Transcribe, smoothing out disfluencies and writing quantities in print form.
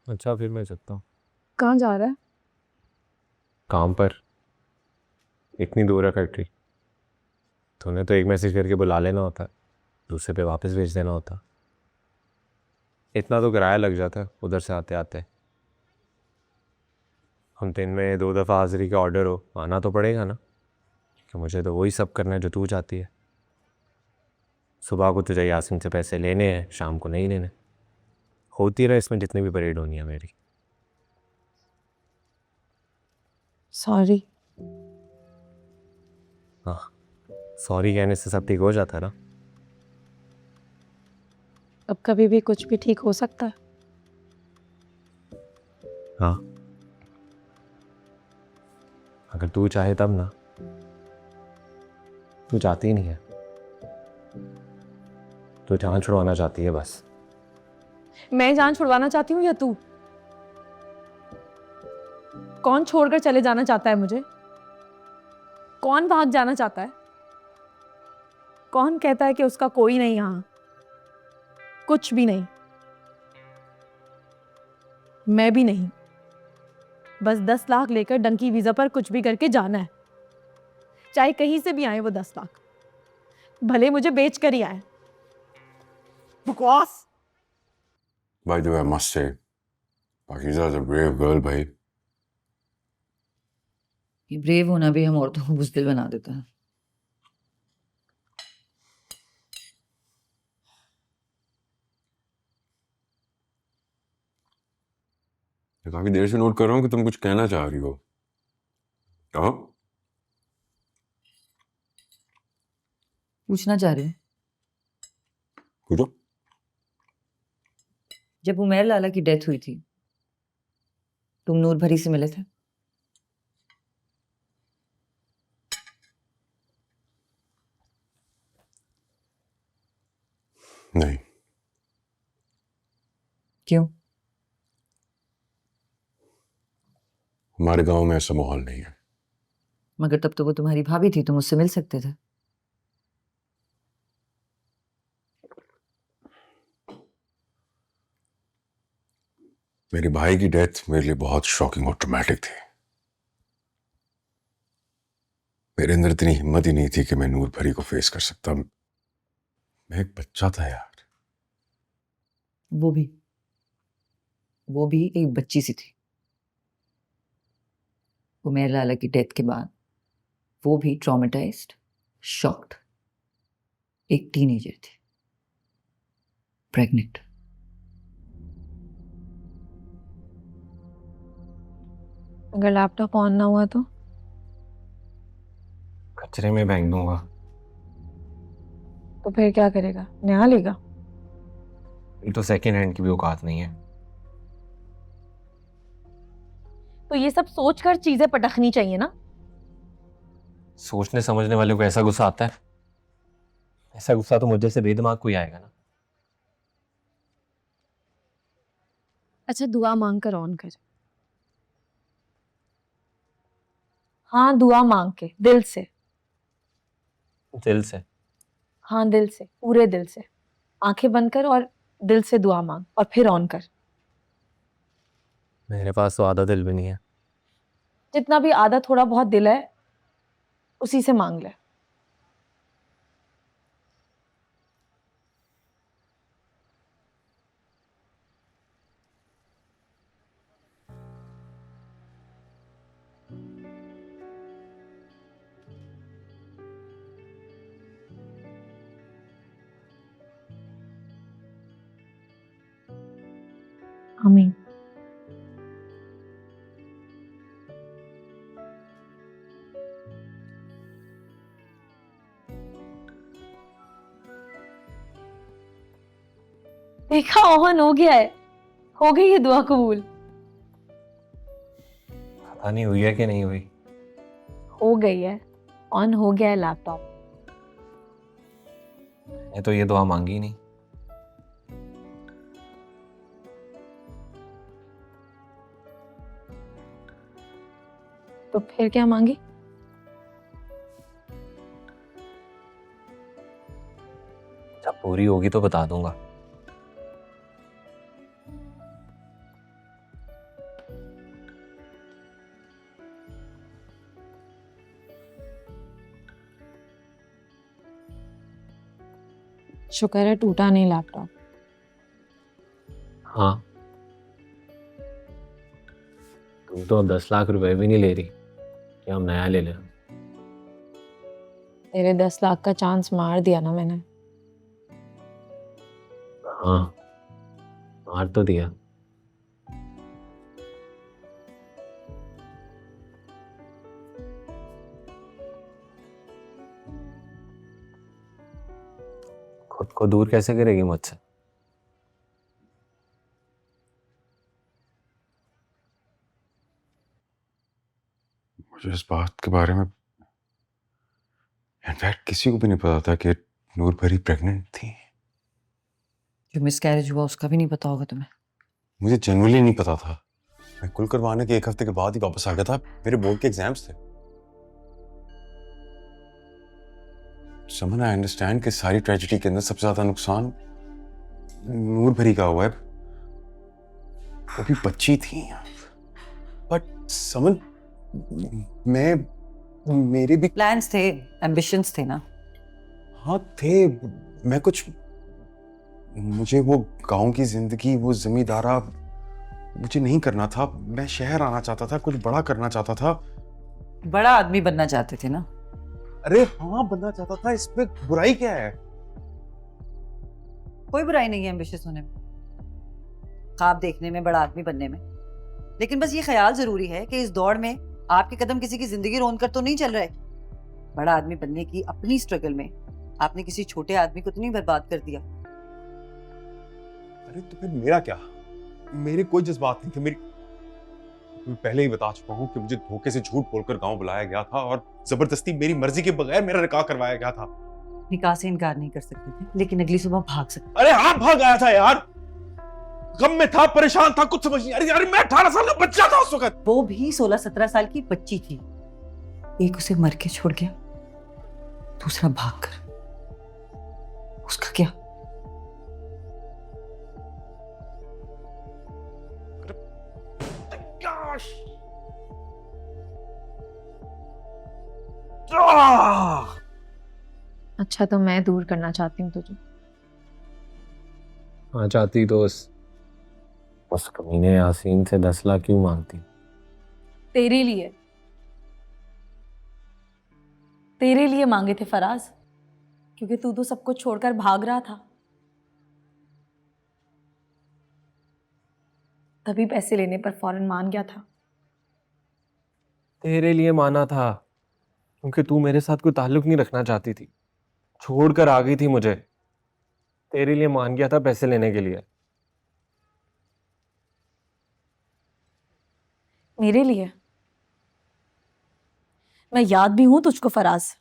अच्छा फिर मैं चलता हूँ। कहाँ जा रहा है? काम पर। इतनी दूर है फैक्ट्री। तूने तो एक मैसेज करके बुला लेना होता, दूसरे पे वापस भेज देना होता। इतना तो किराया लग जाता है उधर से आते आते। हम दिन में 2 दफ़ा हाजिरी का ऑर्डर हो, आना तो पड़ेगा ना, कि मुझे तो वही सब करना है जो तू चाहती है। सुबह को तुझे यासिन से पैसे लेने हैं, शाम को नहीं लेने। होती रहे इसमें जितनी भी परेड होनी है मेरी। सॉरी। हाँ, सॉरी कहने से सब ठीक हो जाता है ना। अब कभी भी कुछ भी ठीक हो सकता है। हाँ, अगर तू चाहे तब ना। तू चाहती नहीं है, तू जान छुड़वाना चाहती है बस। मैं जान छुड़वाना चाहती हूँ या तू? कौन छोड़कर चले जाना चाहता है मुझे? कौन भाग जाना चाहता है? कौन कहता है कि उसका कोई नहीं यहाँ? कुछ भी नहीं। मैं भी नहीं। बस 10 लाख लेकर डंकी वीजा पर कुछ भी करके जाना है, चाहे कहीं से भी आए वो 10 लाख, भले मुझे बेच कर ही आए। बकवास। By the way, I must say, Pakiza is a brave girl, भाई। ये ब्रेव होना भी हम औरतों को बुज़दिल बना देता है। काफी देर से नोट कर रहा हूँ कि तुम कुछ कहना चाह रही हो। कहो। पूछना चाह रहे हो? पूछो। जब उमेर लाला की डेथ हुई थी, तुम नूर भरी से मिले थे? नहीं। क्यों? हमारे गांव में ऐसा माहौल नहीं है। मगर तब तो वो तुम्हारी भाभी थी, तुम उससे मिल सकते थे। मेरे भाई की डेथ मेरे लिए बहुत शॉकिंग और ट्रॉमेटिक थी। मेरे अंदर इतनी हिम्मत ही नहीं थी कि मैं नूर भरी को फेस कर सकता। मैं एक बच्चा था यार। वो भी एक बच्ची सी थी। उमेर लाला की डेथ के बाद वो भी ट्रॉमेटाइज्ड, शॉक्ड, एक टीनेजर थी, प्रेग्नेंट। अगर लैपटॉप ऑन ना हुआ तो? कचरे में फेंक दूंगा। तो फिर क्या करेगा? नया लेगा? ये तो सेकेंड हैंड की भी औकात नहीं है। तो ये सब सोचकर चीजें पटखनी चाहिए ना। सोचने समझने वाले को ऐसा गुस्सा आता है? ऐसा गुस्सा तो मुझे से बेदिमाग को ही आएगा ना। अच्छा, दुआ मांग कर ऑन कर। हाँ, दुआ मांग के, दिल से। दिल से? हाँ, दिल से, पूरे दिल से। आंखें बंद कर और दिल से दुआ मांग और फिर ऑन कर। मेरे पास तो आधा दिल भी नहीं है। जितना भी आधा थोड़ा बहुत दिल है, उसी से मांग ले। आमीन। देखा, ऑन हो गया है। हो गई है दुआ कबूल। पता नहीं हुई है कि नहीं हुई। हो गई है, ऑन हो गया है लैपटॉप। मैंने तो ये दुआ मांगी ही नहीं। तो फिर क्या मांगी? जब पूरी होगी तो बता दूंगा। शुक्र है टूटा नहीं लैपटॉप। हाँ, तुम तो अब 10 लाख रुपए भी नहीं ले रही कि हम नया ले लें। तेरे 10 लाख का चांस मार दिया ना मैंने। हाँ, मार तो दिया। खुद को दूर कैसे करेगी मुझसे? मुझे इस बात के बारे में इनफैक्ट किसी को भी नहीं पता था कि नूर भरी प्रेग्नेंट थी। जो मिसकैरेज हुआ उसका भी नहीं पता होगा तुम्हें? मुझे जनरली नहीं पता था। मैं कुल करवाने के 1 हफ्ते के बाद ही वापस आ गया था। मेरे बोर्ड के एग्जाम्स थे। समन, आई अंडरस्टैंड कि सारी ट्रेजेडी के अंदर सबसे ज्यादा नुकसान नूर भरी का हुआ है। वो भी बच्ची थी। बट समन, मेरे भी प्लान्स थे, एम्बिशंस थे ना। हाँ थे। मैं कुछ मुझे वो गांव की जिंदगी, वो जमींदारा मुझे नहीं करना था। मैं शहर आना चाहता था, कुछ बड़ा करना चाहता था। बड़ा आदमी बनना चाहते थे ना? अरे हाँ, बनना चाहता था। इसमें बुराई क्या है? कोई बुराई नहीं है एम्बिशियस होने में, ख्वाब देखने में, बड़ा आदमी बनने में। लेकिन बस ये ख्याल जरूरी है कि इस दौड़ में आपके कदम किसी की जिंदगी रोन कर तो नहीं चल रहे। बड़ा आदमी बनने की अपनी स्ट्रगल में आपने किसी छोटे आदमी को तो नहीं बर्बाद कर दिया। अरे तो फिर मेरा क्या? मेरे कोई जज्बात नहीं थे। मैं पहले ही बता चुका हूँ कि मुझे धोखे से झूठ बोलकर गांव बुलाया गया था और जबरदस्ती मेरी मर्जी के बगैर मेरा निकाह करवाया गया था। निकाह से इनकार नहीं कर सकते थे, लेकिन अगली सुबह भाग सकते। अरे हाँ, भाग आया था यार। गम में था, परेशान था, कुछ समझ नहीं। अरे मैं 18 साल का बच्चा था उस वक्त। वो भी 16-17 साल की बच्ची थी। एक उसे मर के छोड़ गया, दूसरा भाग कर। उसका क्या? अच्छा तो मैं दूर करना चाहती हूँ तुझे। हाँ, चाहती तो उस कमीने यासीन से 10 लाख क्यों मांगती? तेरे लिए, तेरे लिए मांगे थे फराज, क्योंकि तू तो सब कुछ छोड़कर भाग रहा था। तभी पैसे लेने पर फौरन मान गया था। तेरे लिए माना था क्योंकि तू मेरे साथ कोई ताल्लुक नहीं रखना चाहती थी, छोड़कर आ गई थी मुझे। तेरे लिए मान गया था पैसे लेने के लिए। मेरे लिए? मैं याद भी हूं तुझको फराज।